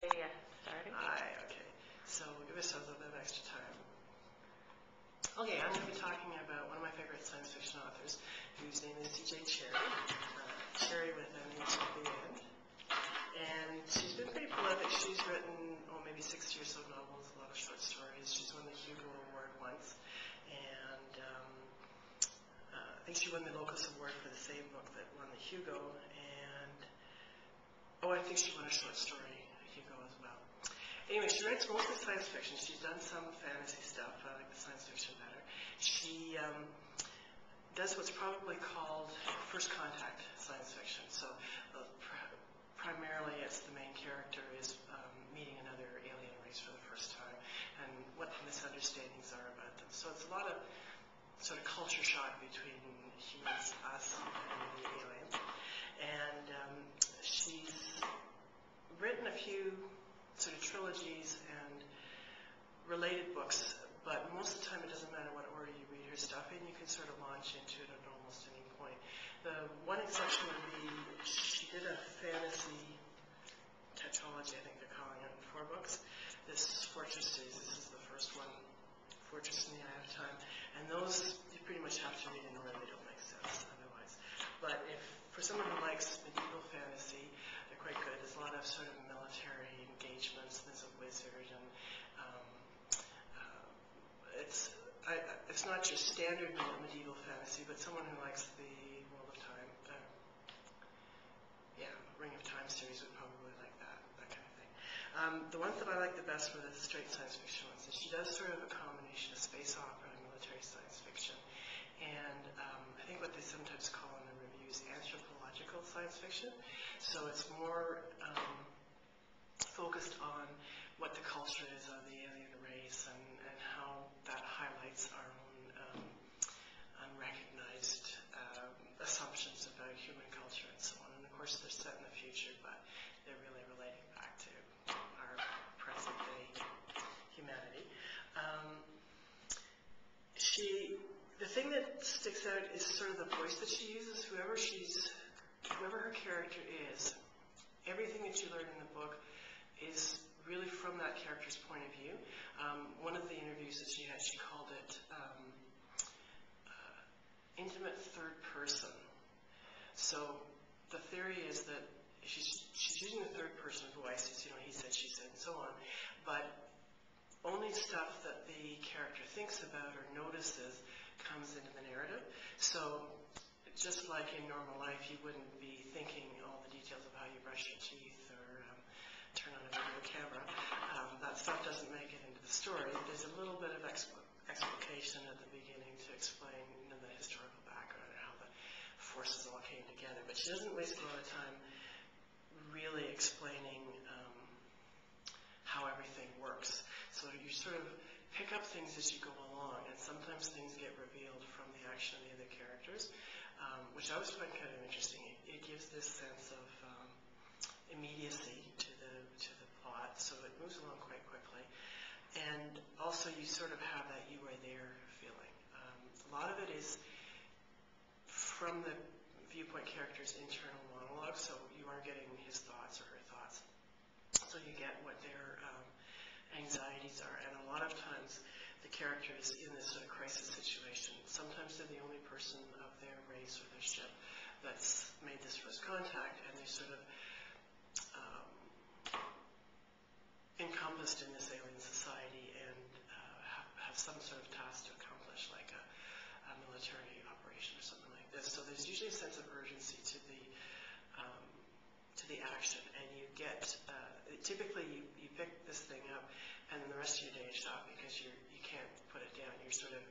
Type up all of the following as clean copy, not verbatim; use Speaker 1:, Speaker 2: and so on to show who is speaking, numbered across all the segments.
Speaker 1: Yeah, starting.
Speaker 2: Aye, okay. So give us a little bit of extra time. Okay, I'm going to be talking about one of my favorite science fiction authors, whose name is Cherryh. Cherryh with an H at the end. And she's been pretty prolific. She's written, maybe 60 or so novels, a lot of short stories. She's won the Hugo Award once. And I think she won the Locus Award for the same book that won the Hugo. And, I think she won a short story Hugo as well. Anyway, she writes mostly science fiction. She's done some fantasy stuff. I like the science fiction better. She does what's probably called first contact science fiction. So primarily it's the main character is meeting another alien race for the first time and what the misunderstandings are about them. So it's a lot of sort of culture shock between humans, us, and the aliens. And she's written a few sort of trilogies and related books, but most of the time it doesn't matter what order you read her stuff in, you can sort of launch into it at almost any point. The one exception would be she did a fantasy tetralogy, I think they're calling it, in 4 books. This Fortress series, this is the first one, Fortress in the Eye of Time, and those you pretty much have to read in order, they don't make sense otherwise. But if for someone who likes medieval fantasy, they're quite good. There's a lot of sort of military engagements. There's a wizard, and it's not just standard medieval fantasy, but someone who likes the World of Time, Ring of Time series would probably like that kind of thing. The ones that I like the best were the straight science fiction ones. And she does sort of a combination of space opera and military science fiction. And I think what they sometimes call in the reviews anthropological science fiction. So it's more focused on what the culture is of the alien race and how that highlights our own unrecognized assumptions about human culture and so on. And of course they're set in the future, but they're really relating back to our present day humanity. The thing that sticks out is sort of the voice that she uses. Whoever her character is, everything that you learn in the book is really from that character's point of view. One of the interviews that she had, she called it intimate third person. So the theory is that she's using the third person voice. It's, he said, she said, and so on. But only stuff that the character thinks about or notices comes into the narrative. So just like in normal life, you wouldn't be thinking all the details of how you brush your teeth or turn on a video camera. That stuff doesn't make it into the story. There's a little bit of explication at the beginning to explain the historical background and how the forces all came together. But she doesn't waste a lot of time really explaining how everything works. So you sort of pick up things as you go along, and sometimes things get revealed from the action of the other characters, which I always find kind of interesting. It gives this sense of immediacy to the plot, so it moves along quite quickly. And also you sort of have that you are there feeling. A lot of it is from the viewpoint character's internal monologue, so you are getting his thoughts or her thoughts. So you get what their anxieties are, and a lot of times the character is in this sort of crisis situation. Sometimes they're the only person of their race or their ship that's made this first contact, and they're sort of encompassed in this alien society and have some sort of task to accomplish, like a military operation or something like this. So there's usually a sense of urgency to the action, and you get typically you pick this thing up, and then the rest of your day is shot because you can't put it down. You're sort of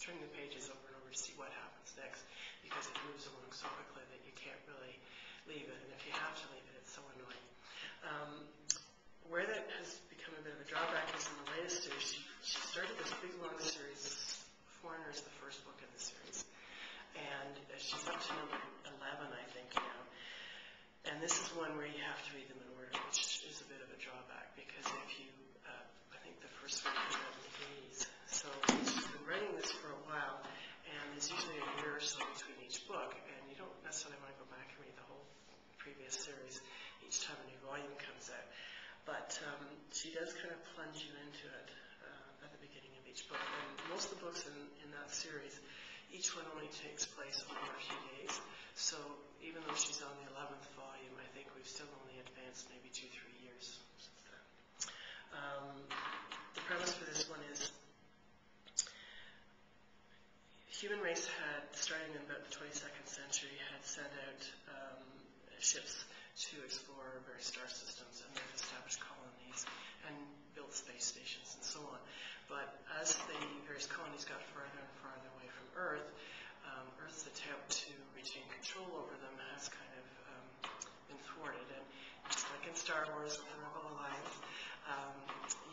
Speaker 2: turning the pages over and over to see what happens next, because it moves along so quickly that you can't really leave it. And if you have to leave it, it's so annoying. Where that has become a bit of a drawback is in the latest series. She started this big long series. Foreigner is the first book in the series, and she's up to number 11, I think, now. And this is one where you have to read them in order, which is a bit of a drawback, because if you, I think the first one came out in the 80s, so she's been writing this for a while, and there's usually a year or so between each book, and you don't necessarily want to go back and read the whole previous series each time a new volume comes out. she does kind of plunge you into it at the beginning of each book. And most of the books in that series, each one only takes place over a few days. So even though she's on the 11th volume, I think we've still only advanced maybe 2-3 years since then. The premise for this one is the human race had, starting in about the 22nd century, had sent out ships to explore various star systems, and they've established colonies and built space stations and so on. But as the various colonies got farther and farther away from Earth, Earth's attempt to retain control over them has kind of been thwarted. And just like in Star Wars with the Rebel Alliance,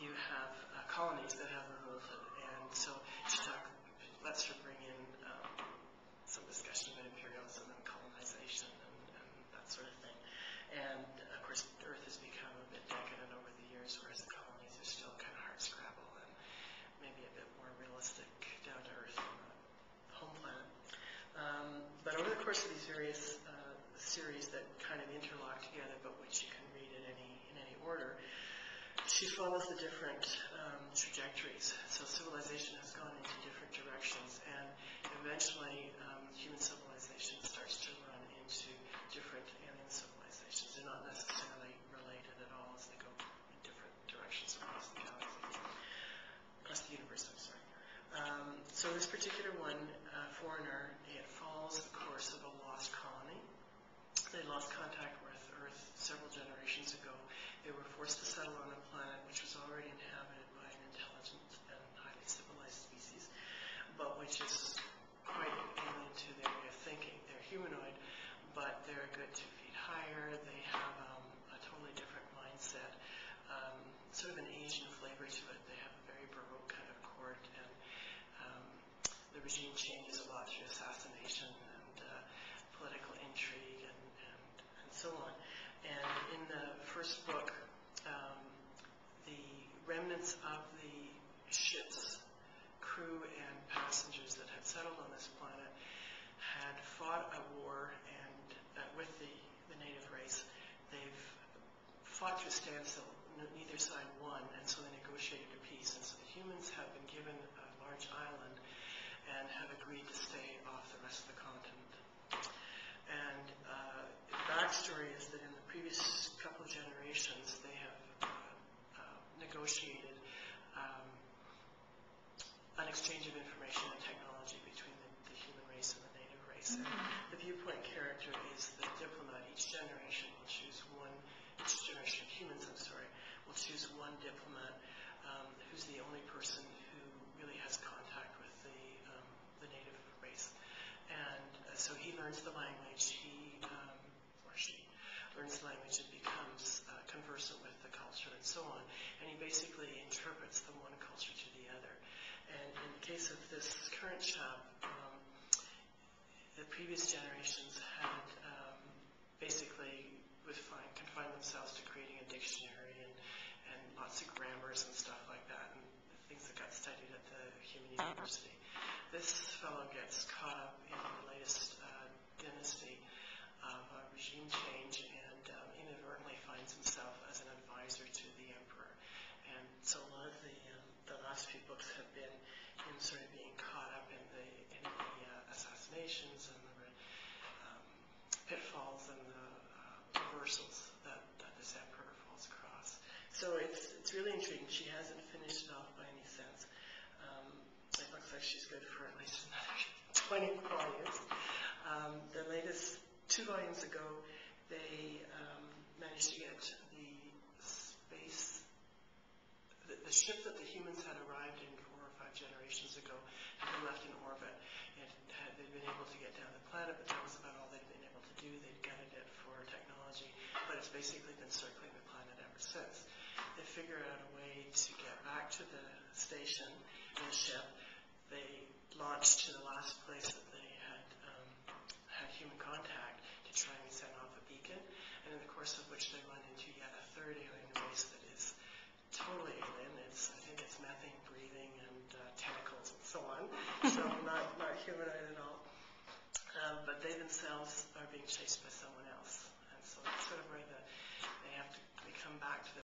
Speaker 2: you have colonies that have revolted. And so she lets her bring in some discussion about imperialism and colonization and that sort of thing. And of course, Earth has become a bit decadent over the years, whereas the colonies are still kind of hardscrabble and maybe a bit more realistic, down to earth on the home planet. But over the course of these various series that kind of interlock together, but which you can read in any order, she follows the different trajectories. So civilization has gone into different directions, and eventually human civilization starts to run into different alien civilizations. They're not necessarily related at all as they go in different directions across the galaxy, across the universe, I'm sorry. So this particular one, Foreigner, it follows the course of a lost colony. They lost contact with Earth several generations ago. They were forced to settle on a planet which was already inhabited by an intelligent and highly civilized species, but which is quite alien to their way of thinking. They're humanoid, but they're a good 2 feet higher. They have a totally different mindset, sort of an Asian flavor to it. They have a very Baroque kind of court, and the regime changes a lot through assassination and political intrigue and so on. And in the first book, the remnants of the ship's crew and passengers that had settled on this planet had fought a war and with the native race. They've fought to a standstill. Neither side won, and so they negotiated a peace. And so the humans have been given a large island and have agreed to stay off the rest of the continent. And the backstory is that in the previous couple of generations, they have negotiated an exchange of information and technology between the human race and the native race. And the viewpoint character is the diplomat. Each generation will choose one, each generation of humans, will choose one diplomat who's the only person who really has contact with the native race. And so he learns the language, or she learns the language and becomes conversant with the culture and so on. And he basically interprets the one culture to the other. And in the case of this current chap, the previous generations had basically confined themselves to creating a dictionary and lots of grammars and stuff like that, and things that got studied at the human university. This fellow gets caught up in the latest dynasty of a regime change and inadvertently finds himself as an advisor to the emperor. And so a lot of the last few books have been him sort of being caught up in the assassinations and the pitfalls and the reversals that this emperor falls across. So it's really intriguing. She hasn't finished it off by any sense. It looks like she's good for at least another 20 volumes. The latest 2 volumes ago, they managed to get the ship that the humans had arrived in 4 or 5 generations ago had been left in orbit. They'd been able to get down the planet, but that was about all they'd been able to do. They'd gutted it for technology, but it's basically been circling the planet ever since. They figured out a way to get back to the station in the ship. They launched to the last place that they had human contact to try and send off a beacon, and in the course of which they run into yet a third alien race that is totally alien. I think it's methane breathing and tentacles and so on, so not humanoid at all. But they themselves are being chased by someone else, and so that's sort of where they come back to the